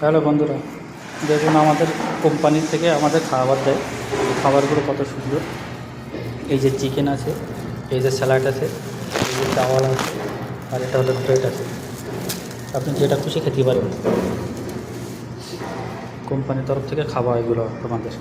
Hello বন্ধুরা, দেখুন আমাদের কোম্পানি থেকে আমাদের খাবার দেয়। খাবারগুলো কত সুন্দর। এই যে চিকেন আছে, এই যে স্যালাড আছে, এই যে চাওয়াল আছে, আর এটা হলো ব্রেড আছে। আপনি যেটা খুশি খেতে পারেন। কোম্পানির তরফ থেকে খাওয়া এগুলো আমাদের।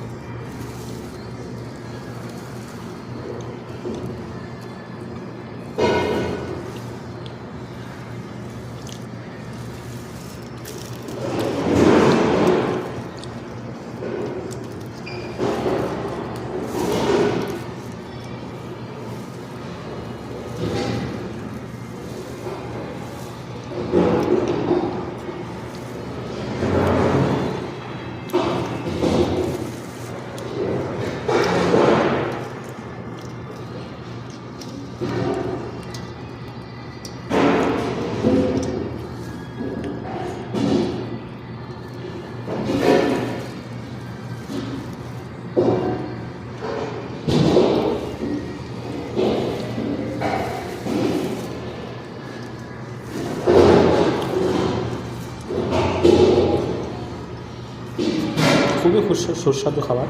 খুবই সুস্বাদু খাবার।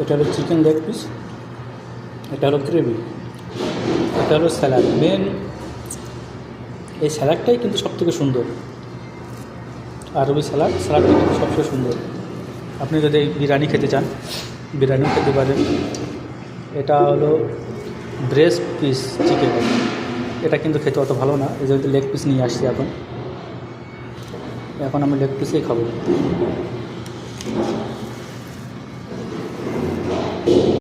এটা হলো চিকেন লেগ পিস, এটা হলো গ্রেভি, এটা হলো স্যালাড। এই স্যালাডটাই কিন্তু সবথেকে সুন্দর। আরবি স্যালাডটা কিন্তু সবচেয়ে সুন্দর। আপনি যদি বিরিয়ানি খেতে চান, বিরিয়ানিও খেতে পারেন। এটা হলো ব্রেস্ট পিস চিকেন। এটা কিন্তু খেতে অত ভালো না, এই যেহেতু লেগ পিস নিয়ে আসছি। এখন আমি লেগ পিসেই খাবো।